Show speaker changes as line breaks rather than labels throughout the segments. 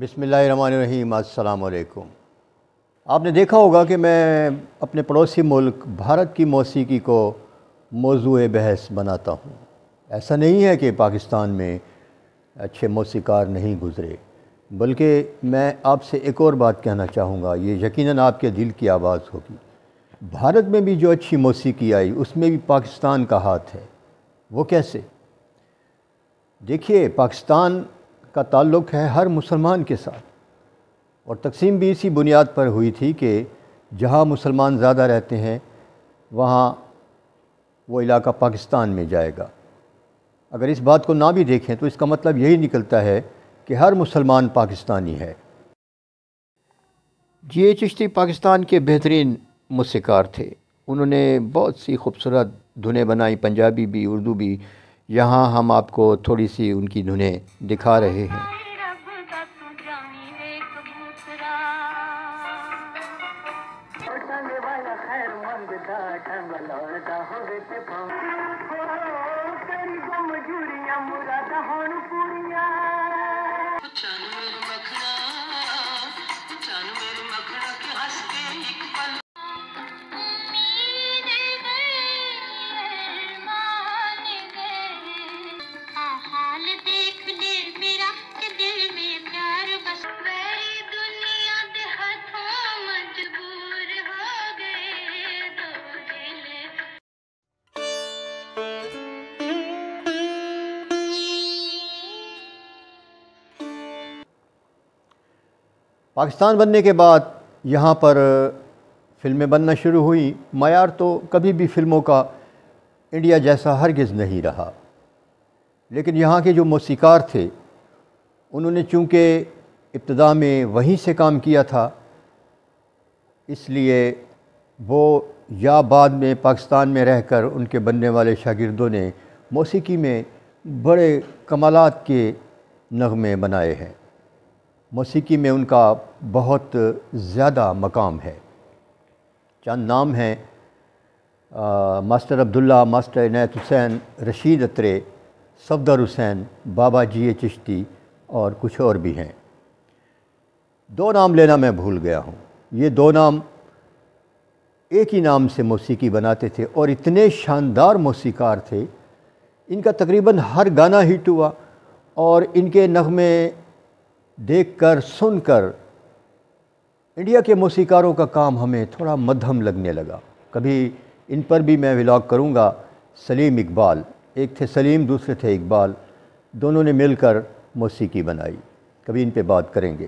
بسم اللہ الرحمن الرحیم۔ السلام علیکم۔ آپ نے دیکھا ہوگا کہ میں اپنے پڑوسی ملک بھارت کی موسیقی کو موضوع بحث بناتا ہوں۔ ایسا نہیں ہے کہ پاکستان میں اچھے موسیقار نہیں گزرے، بلکہ میں آپ سے ایک اور بات کہنا چاہوں گا، یہ یقیناً آپ کے دل کی آواز ہوگی۔ بھارت میں بھی جو اچھی موسیقی آئی اس میں بھی پاکستان کا ہاتھ ہے۔ وہ کیسے؟ دیکھیے، پاکستان کا تعلق ہے ہر مسلمان کے ساتھ، اور تقسیم بھی اسی بنیاد پر ہوئی تھی کہ جہاں مسلمان زیادہ رہتے ہیں وہاں وہ علاقہ پاکستان میں جائے گا۔ اگر اس بات کو نہ بھی دیکھیں تو اس کا مطلب یہی نکلتا ہے کہ ہر مسلمان پاکستانی ہے۔ جی چشتی پاکستان کے بہترین موسیقار تھے۔ انہوں نے بہت سی خوبصورت دھنیں بنائی، پنجابی بھی، اردو بھی۔ یہاں ہم آپ کو تھوڑی سی ان کی دھنیں دکھا رہے ہیں۔ پاکستان بننے کے بعد یہاں پر فلمیں بننا شروع ہوئیں۔ معیار تو کبھی بھی فلموں کا انڈیا جیسا ہرگز نہیں رہا، لیکن یہاں کے جو موسیقار تھے انہوں نے چونکہ ابتدا میں وہیں سے کام کیا تھا، اس لیے وہ یا بعد میں پاکستان میں رہ کر ان کے بننے والے شاگردوں نے موسیقی میں بڑے کمالات کے نغمے بنائے ہیں۔ موسیقی میں ان کا بہت زیادہ مقام ہے۔ چند نام ہیں: ماسٹر عبداللہ، ماسٹر عنایت حسین، رشید اترے، صفدر حسین، بابا جی چشتی اور کچھ اور بھی ہیں۔ دو نام لینا میں بھول گیا ہوں۔ یہ دو نام ایک ہی نام سے موسیقی بناتے تھے اور اتنے شاندار موسیقار تھے، ان کا تقریباً ہر گانا ہٹ ہوا، اور ان کے نغمے دیکھ کر سن کر انڈیا کے موسیقاروں کا کام ہمیں تھوڑا مدھم لگنے لگا۔ کبھی ان پر بھی میں ولاگ کروں گا۔ سلیم اقبال، ایک تھے سلیم، دوسرے تھے اقبال، دونوں نے مل کر موسیقی بنائی، کبھی ان پہ بات کریں گے۔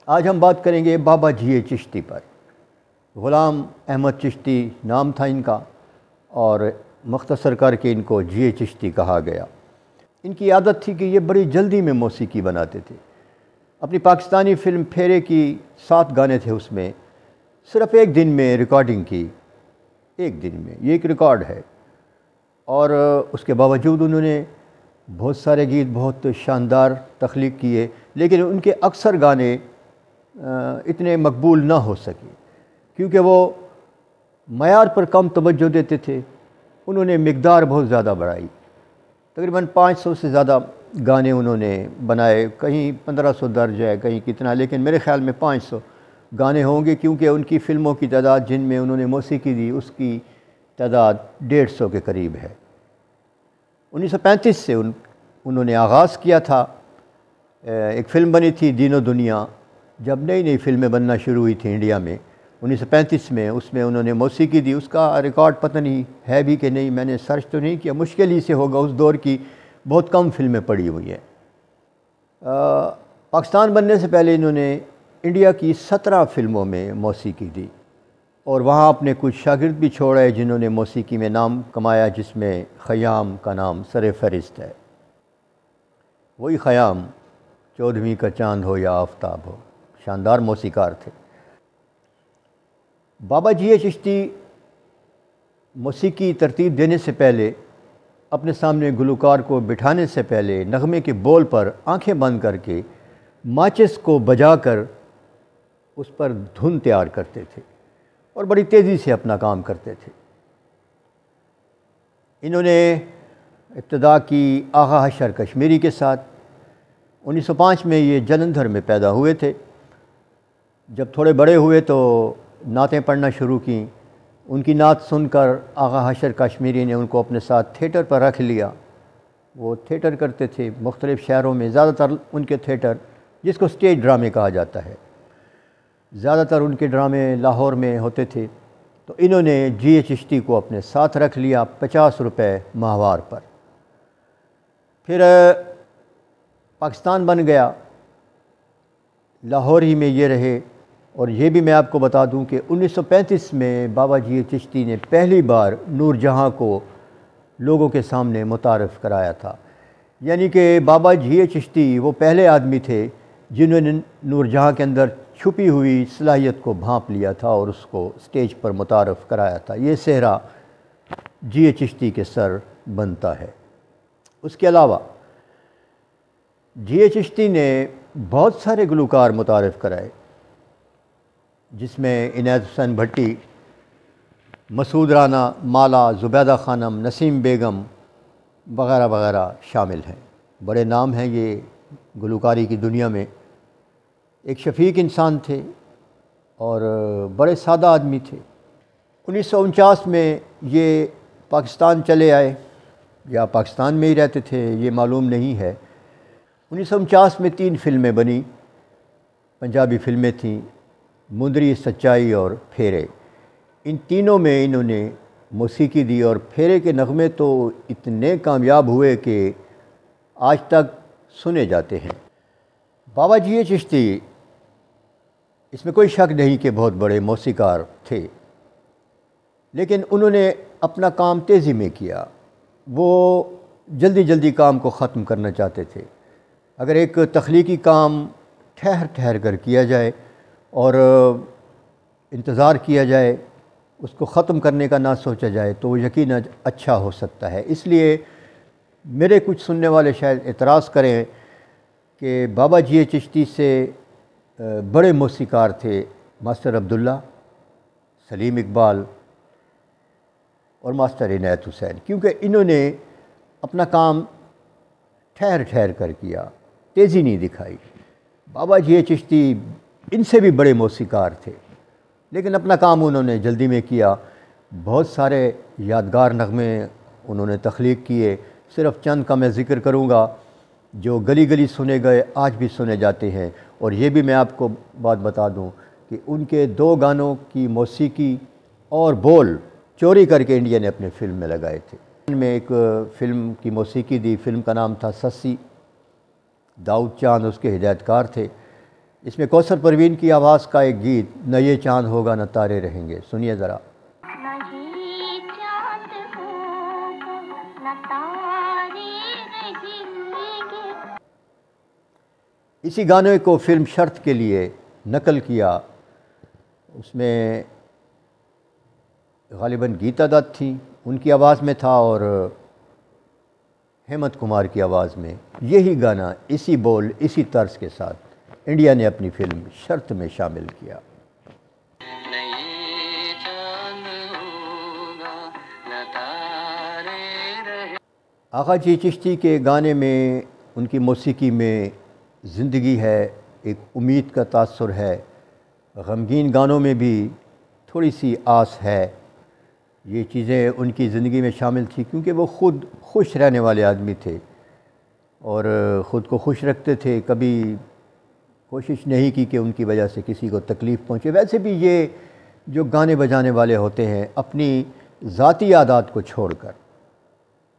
آج ہم بات کریں گے بابا جی چشتی پر۔ غلام احمد چشتی نام تھا ان کا، اور مختصر کر کے ان کو جی چشتی کہا گیا۔ ان کی عادت تھی کہ یہ بڑی جلدی میں موسیقی بناتے تھے۔ اپنی پاکستانی فلم پھیرے کی 7 گانے تھے، اس میں صرف ایک دن میں ریکارڈنگ کی، ایک دن میں، یہ ایک ریکارڈ ہے۔ اور اس کے باوجود انہوں نے بہت سارے گیت بہت شاندار تخلیق کیے، لیکن ان کے اکثر گانے اتنے مقبول نہ ہو سکے کیونکہ وہ معیار پر کم توجہ دیتے تھے۔ انہوں نے مقدار بہت زیادہ بڑھائی، تقریباً 500 سے زیادہ گانے انہوں نے بنائے، کہیں 1500 درج ہے، کہیں کتنا، لیکن میرے خیال میں 500 گانے ہوں گے، کیونکہ ان کی فلموں کی تعداد جن میں انہوں نے موسیقی دی اس کی تعداد 150 کے قریب ہے۔ 1935 سے انہوں نے آغاز کیا تھا۔ ایک فلم بنی تھی دین و دنیا، جب نئی نئی فلمیں بننا شروع ہوئی تھیں انڈیا میں 1935 میں، اس میں انہوں نے موسیقی دی۔ اس کا ریکارڈ پتہ نہیں ہے بھی کہ نہیں، میں نے سرچ تو نہیں کیا، مشکل ہی سے ہوگا، اس دور کی بہت کم فلمیں پڑی ہوئی ہیں۔ پاکستان بننے سے پہلے انہوں نے انڈیا کی 17 فلموں میں موسیقی دی، اور وہاں اپنے کچھ شاگرد بھی چھوڑے جنہوں نے موسیقی میں نام کمایا، جس میں خیام کا نام سر فہرست ہے۔ وہی خیام، 14ویں کا چاند ہو یا آفتاب ہو، شاندار موسیقار تھے۔ بابا جی چشتی موسیقی ترتیب دینے سے پہلے، اپنے سامنے گلوکار کو بٹھانے سے پہلے، نغمے کے بول پر آنکھیں بند کر کے ماچس کو بجا کر اس پر دھن تیار کرتے تھے اور بڑی تیزی سے اپنا کام کرتے تھے۔ انہوں نے ابتدا کی آغا حشر کشمیری کے ساتھ، 1905 میں یہ جلندھر میں پیدا ہوئے تھے۔ جب تھوڑے بڑے ہوئے تو نعتیں پڑھنا شروع کیں۔ ان کی نعت سن کر آغا حشر کشمیری نے ان کو اپنے ساتھ تھیٹر پر رکھ لیا۔ وہ تھیٹر کرتے تھے مختلف شہروں میں، زیادہ تر ان کے تھیٹر جس کو سٹیج ڈرامے کہا جاتا ہے، زیادہ تر ان کے ڈرامے لاہور میں ہوتے تھے۔ تو انہوں نے جی اے چشتی کو اپنے ساتھ رکھ لیا 50 روپے ماہوار پر۔ پھر پاکستان بن گیا، لاہور ہی میں یہ رہے۔ اور یہ بھی میں آپ کو بتا دوں کہ 1935 میں بابا جی چشتی نے پہلی بار نور جہاں کو لوگوں کے سامنے متعارف کرایا تھا۔ یعنی کہ بابا جی چشتی وہ پہلے آدمی تھے جنہوں نے نور جہاں کے اندر چھپی ہوئی صلاحیت کو بھانپ لیا تھا اور اس کو سٹیج پر متعارف کرایا تھا۔ یہ صحرا جی چشتی کے سر بنتا ہے۔ اس کے علاوہ جی چشتی نے بہت سارے گلوکار متعارف کرائے، جس میں عنایت حسین بھٹی، مسعود رانا، مالا، زبیدہ خانم، نسیم بیگم وغیرہ وغیرہ شامل ہیں۔ بڑے نام ہیں یہ گلوکاری کی دنیا میں۔ ایک شفیق انسان تھے اور بڑے سادہ آدمی تھے۔ 1949 میں یہ پاکستان چلے آئے یا پاکستان میں ہی رہتے تھے، یہ معلوم نہیں ہے۔ 1949 میں 3 فلمیں بنی، پنجابی فلمیں تھیں، مندری، سچائی اور پھیرے۔ ان تینوں میں انہوں نے موسیقی دی اور پھیرے کے نغمے تو اتنے کامیاب ہوئے کہ آج تک سنے جاتے ہیں۔ بابا جی چشتی، اس میں کوئی شک نہیں کہ بہت بڑے موسیقار تھے، لیکن انہوں نے اپنا کام تیزی میں کیا۔ وہ جلدی جلدی کام کو ختم کرنا چاہتے تھے۔ اگر ایک تخلیقی کام ٹھہر ٹھہر کر کیا جائے اور انتظار کیا جائے، اس کو ختم کرنے کا نہ سوچا جائے تو وہ یقیناً اچھا ہو سکتا ہے۔ اس لیے میرے کچھ سننے والے شاید اعتراض کریں کہ بابا جی چشتی سے بڑے موسیقار تھے ماسٹر عبداللہ، سلیم اقبال اور ماسٹر عنایت حسین، کیونکہ انہوں نے اپنا کام ٹھہر ٹھہر کر کیا، تیزی نہیں دکھائی۔ بابا جی چشتی ان سے بھی بڑے موسیقار تھے، لیکن اپنا کام انہوں نے جلدی میں کیا۔ بہت سارے یادگار نغمے انہوں نے تخلیق کیے۔ صرف چند کا میں ذکر کروں گا جو گلی گلی سنے گئے، آج بھی سنے جاتے ہیں۔ اور یہ بھی میں آپ کو بات بتا دوں کہ ان کے 2 گانوں کی موسیقی اور بول چوری کر کے انڈیا نے اپنے فلم میں لگائے تھے۔ ان میں ایک فلم کی موسیقی دی، فلم کا نام تھا سسی، داؤد چاند اس کے ہدایت کار تھے۔ اس میں کوثر پروین کی آواز کا ایک گیت، نہ یہ چاند ہوگا نہ تارے رہیں گے، سنیے ذرا۔ اسی گانے کو فلم شرط کے لیے نقل کیا، اس میں غالباً گیتا دت تھی، ان کی آواز میں تھا اور ہیمنت کمار کی آواز میں۔ یہی گانا اسی بول، اسی طرز کے ساتھ انڈیا نے اپنی فلم شرط میں شامل کیا۔ آقا جی چشتی کے گانے میں، ان کی موسیقی میں زندگی ہے، ایک امید کا تاثر ہے۔ غمگین گانوں میں بھی تھوڑی سی آس ہے۔ یہ چیزیں ان کی زندگی میں شامل تھی کیونکہ وہ خود خوش رہنے والے آدمی تھے اور خود کو خوش رکھتے تھے، کبھی کوشش نہیں کی کہ ان کی وجہ سے کسی کو تکلیف پہنچے۔ ویسے بھی یہ جو گانے بجانے والے ہوتے ہیں، اپنی ذاتی عادات کو چھوڑ کر،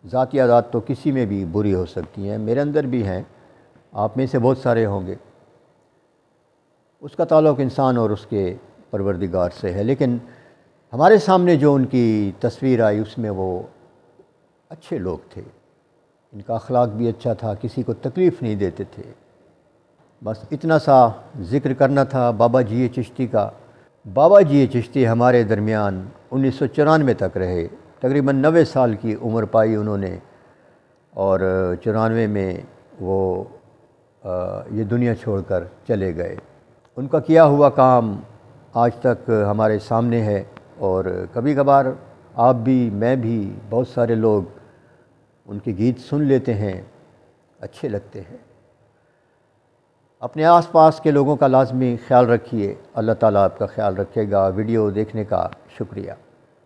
ذاتی عادات تو کسی میں بھی بری ہو سکتی ہیں، میرے اندر بھی ہیں، آپ میں سے بہت سارے ہوں گے، اس کا تعلق انسان اور اس کے پروردگار سے ہے۔ لیکن ہمارے سامنے جو ان کی تصویر آئی، اس میں وہ اچھے لوگ تھے، ان کا اخلاق بھی اچھا تھا، کسی کو تکلیف نہیں دیتے تھے۔ بس اتنا سا ذکر کرنا تھا بابا جی چشتی کا۔ بابا جی چشتی ہمارے درمیان 1994 تک رہے، تقریباً 90 سال کی عمر پائی انہوں نے، اور 94 میں وہ یہ دنیا چھوڑ کر چلے گئے۔ ان کا کیا ہوا کام آج تک ہمارے سامنے ہے، اور کبھی کبھار آپ بھی، میں بھی، بہت سارے لوگ ان کے گیت سن لیتے ہیں، اچھے لگتے ہیں۔ اپنے آس پاس کے لوگوں کا لازمی خیال رکھیے۔ اللہ تعالیٰ آپ کا خیال رکھے گا۔ ویڈیو دیکھنے کا شکریہ۔